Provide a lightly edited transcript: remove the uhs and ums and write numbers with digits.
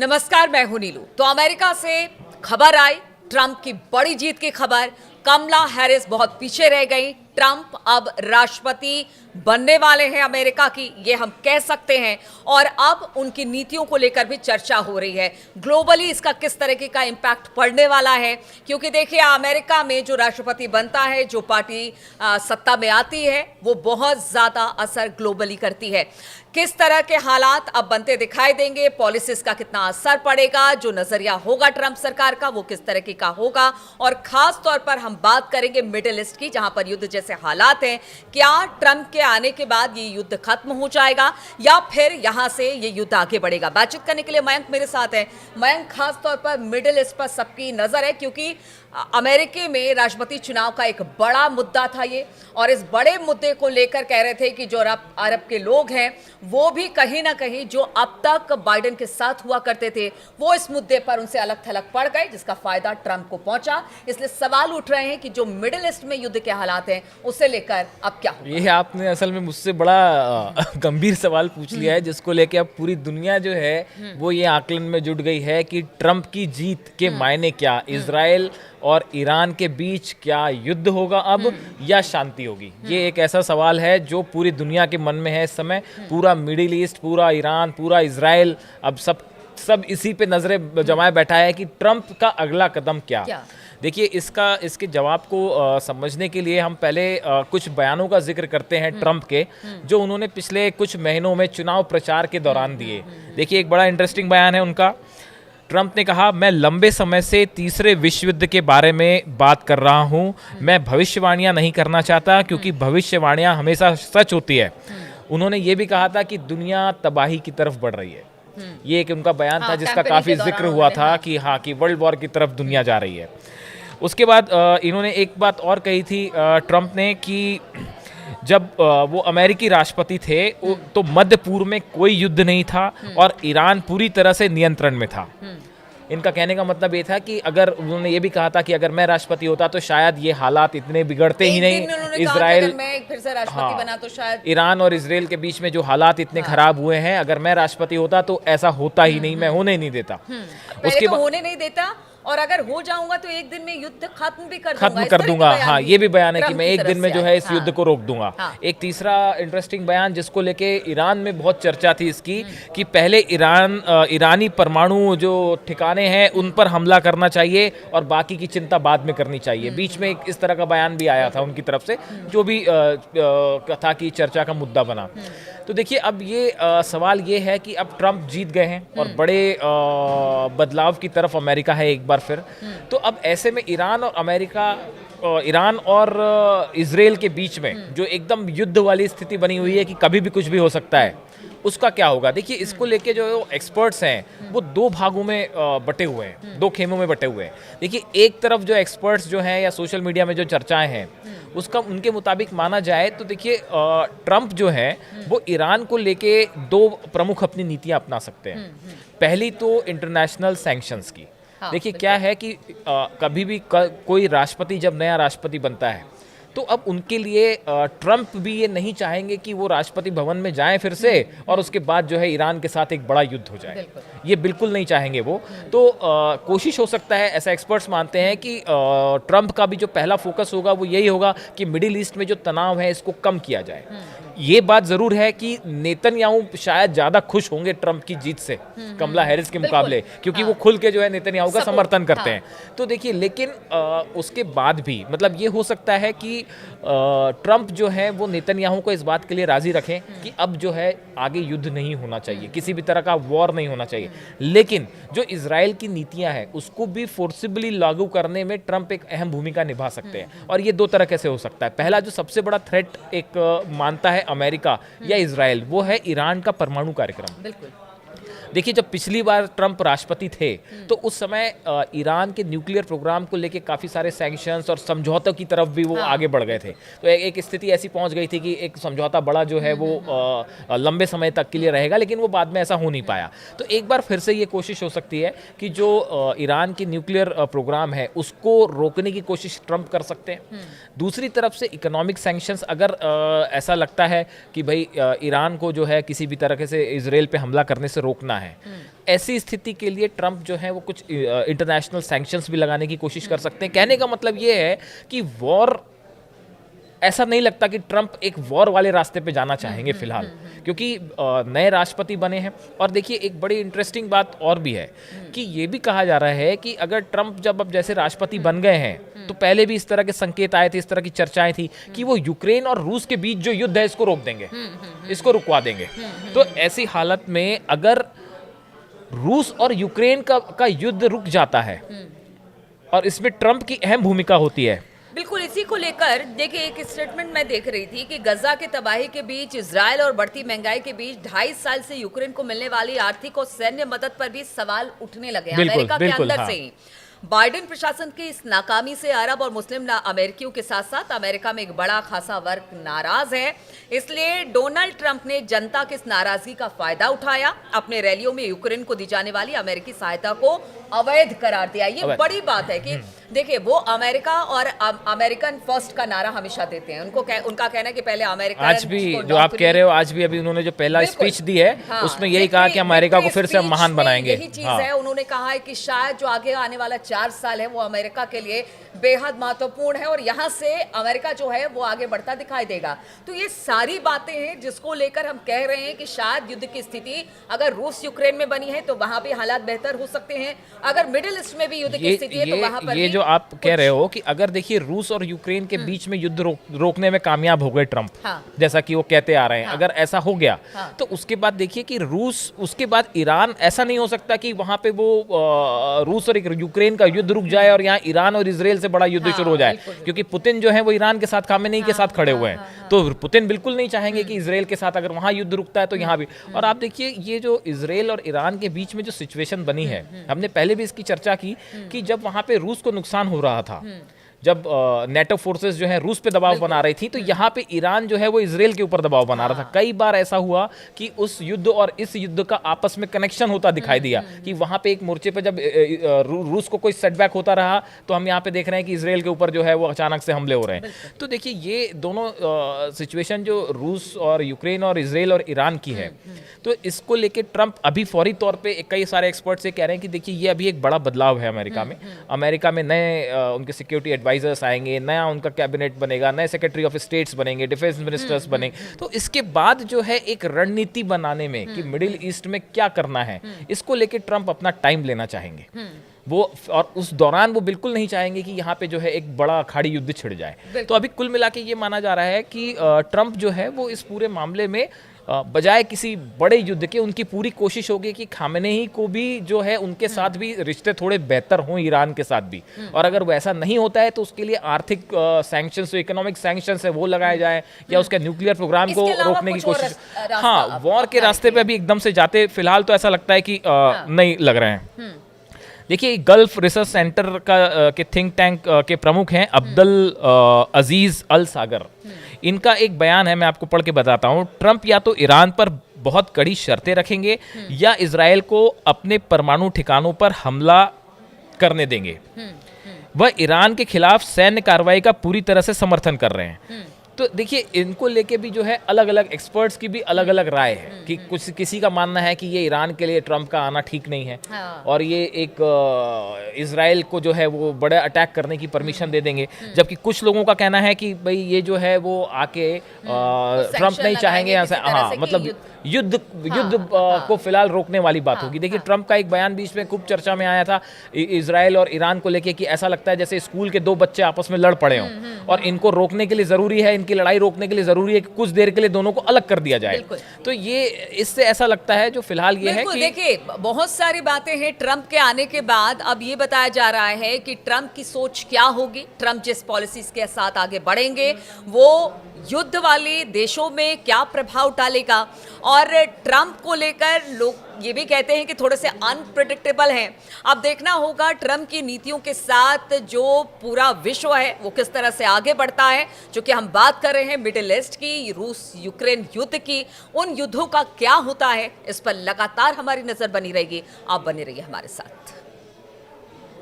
नमस्कार, मैं हूं नीलू। तो अमेरिका से खबर आई, ट्रंप की बड़ी जीत की खबर। कमला हैरिस बहुत पीछे रह गई। ट्रंप अब राष्ट्रपति बनने वाले हैं अमेरिका की, ये हम कह सकते हैं। और अब उनकी नीतियों को लेकर भी चर्चा हो रही है। ग्लोबली इसका किस तरीके का इंपैक्ट पड़ने वाला है, क्योंकि देखिए अमेरिका में जो राष्ट्रपति बनता है, जो पार्टी सत्ता में आती है, वो बहुत ज्यादा असर ग्लोबली करती है। किस तरह के हालात अब बनते दिखाई देंगे, पॉलिसीज का कितना असर पड़ेगा, जो नजरिया होगा ट्रंप सरकार का वो किस तरीके का होगा। और खास तौर पर हम बात करेंगे मिडिल ईस्ट की, जहां पर युद्ध जैसे हालात हैं। क्या ट्रंप के आने के बाद ये युद्ध खत्म हो जाएगा या फिर यहां से ये युद्ध आगे बढ़ेगा? बातचीत करने के लिए मयंक मेरे साथ है। मयंक, खास तौर पर मिडिल ईस्ट पर सबकी नजर है, क्योंकि अमेरिका में राष्ट्रपति चुनाव का एक बड़ा मुद्दा था ये। और इस बड़े मुद्दे को लेकर कह रहे थे कि जो अरब के लोग हैं वो भी कहीं ना कहीं जो अब तक बाइडेन के साथ हुआ करते थे, वो इस मुद्दे पर उनसे अलग थलग पड़ गए, जिसका फायदा ट्रंप को पहुंचा। इसलिए सवाल उठ रहे हैं कि जो मिडिल ईस्ट में युद्ध के हालात हैं उसे लेकर अब क्या होगा? ये आपने असल में मुझसे बड़ा गंभीर सवाल पूछ लिया है, जिसको लेके अब पूरी दुनिया जो है वो ये आकलन में जुट गई है कि ट्रंप की जीत के मायने क्या। इजराइल और ईरान के बीच क्या युद्ध होगा अब या शांति होगी? ये एक ऐसा सवाल है जो पूरी दुनिया के मन में है इस समय। पूरा मिडिल ईस्ट, पूरा ईरान, पूरा इजराइल अब सब इसी पे नजरें जमाए बैठा है कि ट्रंप का अगला कदम क्या। देखिए, इसके जवाब को समझने के लिए हम पहले कुछ बयानों का जिक्र करते हैं ट्रंप के, जो उन्होंने पिछले कुछ महीनों में चुनाव प्रचार के दौरान दिए। देखिए, एक बड़ा इंटरेस्टिंग बयान है उनका। ट्रंप ने कहा, मैं लंबे समय से तीसरे विश्व युद्ध के बारे में बात कर रहा हूं। मैं भविष्यवाणियां नहीं करना चाहता, क्योंकि भविष्यवाणियां हमेशा सच होती है। उन्होंने ये भी कहा था कि दुनिया तबाही की तरफ बढ़ रही है। ये एक उनका बयान था जिसका काफी जिक्र हुआ था कि वर्ल्ड वॉर की तरफ दुनिया जा रही है। उसके बाद इन्होंने एक बात और कही थी ट्रंप ने कि जब वो अमेरिकी राष्ट्रपति थे तो मध्य पूर्व में कोई युद्ध नहीं था और ईरान पूरी तरह से नियंत्रण में था। इनका कहने का मतलब ये था कि अगर उन्होंने ये भी कहा था कि अगर मैं राष्ट्रपति होता तो शायद ये हालात इतने बिगड़ते ही नहीं। इजराइल, मैं फिर से राष्ट्रपति बना तो शायद ईरान और इजराइल के बीच में जो हालात इतने खराब हुए हैं, अगर मैं राष्ट्रपति होता तो ऐसा होता ही नहीं, मैं होने नहीं देता। उसके बाद होने नहीं देता, और अगर हो जाऊंगा तो एक दिन में युद्ध खत्म भी कर दूंगा। हाँ, ये भी बयान है कि मैं एक दिन में जो है इस युद्ध को रोक दूंगा। एक तीसरा इंटरेस्टिंग बयान जिसको लेके ईरान में बहुत चर्चा थी इसकी, कि पहले ईरानी परमाणु जो ठिकाने हैं उन पर हमला करना चाहिए और बाकी की चिंता बाद में करनी चाहिए। बीच में एक इस तरह का बयान भी आया था उनकी तरफ से, जो भी था कि चर्चा का मुद्दा बना। तो देखिए, अब ये सवाल ये है कि अब ट्रंप जीत गए हैं और बड़े बदलाव की तरफ अमेरिका है एक बार फिर। तो अब ऐसे में ईरान और इजराइल के बीच में जो एकदम युद्ध वाली स्थिति बनी हुई है कि कभी भी कुछ भी हो सकता है, उसका क्या होगा? देखिए, इसको लेके जो एक्सपर्ट्स हैं वो दो भागों में बटे हुए हैं, दो खेमों में बटे हुए हैं। देखिए, एक तरफ जो एक्सपर्ट्स जो हैं या सोशल मीडिया में जो चर्चाएं हैं उसका उनके मुताबिक माना जाए तो देखिए, ट्रंप जो है वो ईरान को लेके दो प्रमुख अपनी नीतियां अपना सकते हैं। पहली तो इंटरनेशनल सैंक्शंस की। देखिए, क्या है कि कभी भी कोई राष्ट्रपति जब नया राष्ट्रपति बनता है तो अब उनके लिए ट्रंप भी ये नहीं चाहेंगे कि वो राष्ट्रपति भवन में जाएं फिर से और उसके बाद जो है ईरान के साथ एक बड़ा युद्ध हो जाए। ये बिल्कुल नहीं चाहेंगे वो। तो कोशिश हो सकता है, ऐसा एक्सपर्ट्स मानते हैं कि ट्रंप का भी जो पहला फोकस होगा वो यही होगा कि मिडिल ईस्ट में जो तनाव है इसको कम किया जाए। ये बात जरूर है कि नेतन्याहू शायद ज्यादा खुश होंगे ट्रंप की जीत से कमला हैरिस के मुकाबले, क्योंकि वो खुल के जो है नेतन्याहू का समर्थन करते हैं। तो देखिए, लेकिन उसके बाद भी मतलब ये हो सकता है कि ट्रंप जो है वो नेतन्याहू को इस बात के लिए राजी रखें कि अब जो है आगे युद्ध नहीं होना चाहिए, किसी भी तरह का वॉर नहीं होना चाहिए। लेकिन जो इजराइल की नीतियां हैं उसको भी फोर्सिबली लागू करने में ट्रंप एक अहम भूमिका निभा सकते हैं। और ये दो तरह कैसे हो सकता है? पहला जो सबसे बड़ा थ्रेट एक मानता है अमेरिका या इजराइल, वो है ईरान का परमाणु कार्यक्रम। बिल्कुल। देखिए, जब पिछली बार ट्रंप राष्ट्रपति थे तो उस समय ईरान के न्यूक्लियर प्रोग्राम को लेके काफ़ी सारे सैंक्शंस और समझौतों की तरफ भी वो आगे बढ़ गए थे। तो एक स्थिति ऐसी पहुंच गई थी कि एक समझौता बड़ा जो है वो लंबे समय तक के लिए रहेगा, लेकिन वो बाद में ऐसा हो नहीं पाया। तो एक बार फिर से ये कोशिश हो सकती है कि जो ईरान की न्यूक्लियर प्रोग्राम है उसको रोकने की कोशिश ट्रंप कर सकते हैं। दूसरी तरफ से इकोनॉमिक सैंक्शंस, अगर ऐसा लगता है कि भाई ईरान को जो है किसी भी तरह से इजराइल पे हमला करने से रोकना रोकना है। ऐसी स्थिति के लिए ट्रंप जो है वो कुछ इंटरनेशनल सैंक्शंस भी लगाने की कोशिश कर सकते हैं। कहने का मतलब ये है कि वॉर, ऐसा नहीं लगता कि ट्रंप एक वॉर वाले रास्ते पे जाना चाहेंगे फिलहाल, क्योंकि नए राष्ट्रपति बने हैं। और देखिए एक बड़ी इंटरेस्टिंग बात और भी है कि ये भी कहा जा रहा है कि अगर ट्रंप जब अब जैसे राष्ट्रपति बन गए हैं तो पहले भी इस तरह के संकेत आए थे, इस तरह की चर्चाएं थी कि वो यूक्रेन और रूस के बीच जो युद्ध है इसको रोक देंगे, इसको रुकवा देंगे। तो ऐसी हालत में अगर रूस और यूक्रेन का युद्ध रुक जाता है और इसमें ट्रंप की अहम भूमिका होती है। बिल्कुल, इसी को लेकर देखिए एक स्टेटमेंट मैं देख रही थी कि गजा के तबाही के बीच, इजराइल और बढ़ती महंगाई के बीच 2.5 साल से यूक्रेन को मिलने वाली आर्थिक और सैन्य मदद पर भी सवाल उठने लगे अमेरिका के अंदर से ही। बाइडेन प्रशासन की इस नाकामी से अरब और मुस्लिम अमेरिकियों के साथ साथ अमेरिका में एक बड़ा खासा वर्ग नाराज है। इसलिए डोनाल्ड ट्रंप ने जनता की इस नाराजगी का फायदा उठाया, अपने रैलियों में यूक्रेन को दी जाने वाली अमेरिकी सहायता को अवैध करार दिया। ये बड़ी बात है कि देखिए वो अमेरिका और अमेरिकन फर्स्ट का नारा हमेशा देते हैं। उनका कहना है कि पहले अमेरिका, आज भी जो आप कह रहे हो, आज भी अभी उन्होंने जो पहला स्पीच दी है उसमें यही कहा कि अमेरिका को फिर से महान बनाएंगे। यही चीज है, उन्होंने कहा है कि शायद जो आगे आने वाला 4 साल है वो अमेरिका के लिए बेहद महत्वपूर्ण है और यहाँ से अमेरिका जो है वो आगे बढ़ता दिखाई देगा। तो ये सारी बातें हैं जिसको लेकर हम कह रहे हैं कि शायद युद्ध की स्थिति अगर रूस यूक्रेन में बनी है तो वहां भी हालात बेहतर हो सकते हैं। अगर मिडिल ईस्ट में भी युद्ध की स्थिति है तो वहां पर ये जो आप कह रहे हो कि अगर देखिए रूस और यूक्रेन के बीच में युद्ध रोकने में कामयाब हो गए ट्रंप, जैसा कि वो कहते आ रहे हैं, अगर ऐसा हो गया तो उसके बाद देखिए कि रूस, उसके बाद ईरान, ऐसा नहीं हो सकता कि वहां पे वो रूस और यूक्रेन का युद्ध रुक जाए और यहाँ ईरान और इजराइल से बड़ा युद्ध शुरू हो जाए, क्योंकि पुतिन जो है वो ईरान के साथ, खामेनेई के साथ खड़े हुए हैं। तो पुतिन बिल्कुल नहीं चाहेंगे कि इजराइल के साथ अगर वहां युद्ध रुकता है तो यहाँ भी। और आप देखिए ये जो इजराइल और ईरान के बीच में जो सिचुएशन बनी है, हमने पहले भी इसकी चर्चा की कि जब वहां पे रूस को नुकसान हो रहा था, जब नेटो फोर्सेस जो है रूस पे दबाव बना रही थी, तो यहाँ पे ईरान जो है वो इजराइल के ऊपर दबाव बना रहा था। कई बार ऐसा हुआ कि उस युद्ध और इस युद्ध का आपस में कनेक्शन होता दिखाई दिया कि वहाँ पे एक मोर्चे पे जब रूस को कोई सेटबैक होता रहा तो हम यहाँ पे देख रहे हैं कि इजराइल के ऊपर जो है वो अचानक से हमले हो रहे हैं। तो देखिए ये दोनों सिचुएशन जो रूस और यूक्रेन और इजराइल और ईरान की है, तो इसको लेके ट्रंप अभी फौरी तौर पे कई सारे एक्सपर्ट्स ये कह रहे हैं कि देखिए ये अभी एक बड़ा बदलाव है अमेरिका में। अमेरिका में नए उनके सिक्योरिटी एडवाइजर्स आएंगे, नया उनका कैबिनेट बनेगा, नए सेक्रेटरी ऑफ स्टेट्स बनेंगे, डिफेंस मिनिस्टर्स बनेंगे। तो इसके बाद जो है एक रणनीति बनाने में कि मिडिल ईस्ट में क्या करना है, इसको लेके ट्रंप अपना टाइम लेना चाहेंगे वो, और उस दौरान वो बिल्कुल नहीं चाहेंगे कि यहाँ पे जो है एक बड़ा अखाड़ी युद्ध छिड़ जाए। तो अभी कुल मिला के ये माना जा रहा है कि ट्रंप जो है वो इस पूरे मामले में बजाय किसी बड़े युद्ध के, उनकी पूरी कोशिश होगी कि खामेनेई को भी जो है उनके साथ भी रिश्ते थोड़े बेहतर हों, ईरान के साथ भी। और अगर वो ऐसा नहीं होता है तो उसके लिए आर्थिक सैंक्शंस, इकोनॉमिक सैंक्शंस है वो लगाए जाए, या उसके न्यूक्लियर प्रोग्राम को रोकने की कोशिश। हाँ, वॉर के रास्ते पे अभी एकदम से जाते फिलहाल तो ऐसा लगता है कि नहीं लग रहे हैं। देखिए गल्फ रिसर्च सेंटर के थिंक टैंक के प्रमुख हैं अब्दुल अजीज अल सागर। इनका एक बयान है, मैं आपको पढ़ के बताता हूँ। ट्रंप या तो ईरान पर बहुत कड़ी शर्तें रखेंगे या इजराइल को अपने परमाणु ठिकानों पर हमला करने देंगे। वह ईरान के खिलाफ सैन्य कार्रवाई का पूरी तरह से समर्थन कर रहे हैं। तो देखिए इनको लेके भी जो है अलग अलग एक्सपर्ट्स की भी अलग अलग राय है कि कुछ, किसी का मानना है कि ये ईरान के लिए ट्रंप का आना ठीक नहीं है और ये एक इजराइल को जो है वो बड़े अटैक करने की परमिशन दे देंगे, जबकि कुछ लोगों का कहना है कि भाई ये जो है वो आके ट्रंप नहीं चाहेंगे यहाँ से, हाँ मतलब युद्ध को फिलहाल रोकने वाली बात होगी। देखिए ट्रंप का एक बयान बीच में खूब चर्चा में आया था इजराइल और ईरान को लेके कि ऐसा लगता है जैसे स्कूल के दो बच्चे आपस में लड़ पड़े हों और इनको रोकने के लिए जरूरी है, इनकी लड़ाई रोकने के लिए जरूरी है कि कुछ देर के लिए दोनों को अलग कर दिया जाए। तो ये इससे ऐसा लगता है जो फिलहाल ये है कि देखिए बहुत सारी बातें हैं ट्रंप के आने के बाद। अब ये बताया जा रहा है कि ट्रंप की सोच क्या होगी, ट्रंप जिस पॉलिसीज के साथ आगे बढ़ेंगे वो युद्ध वाले देशों में क्या प्रभाव डालेगा। और ट्रंप को लेकर लोग ये भी कहते हैं कि थोड़े से अनप्रेडिक्टेबल हैं। अब देखना होगा ट्रंप की नीतियों के साथ जो पूरा विश्व है वो किस तरह से आगे बढ़ता है। जो कि हम बात कर रहे हैं मिडिल ईस्ट की, रूस यूक्रेन युद्ध की, उन युद्धों का क्या होता है, इस पर लगातार हमारी नजर बनी रहेगी। आप बने रहिए हमारे साथ।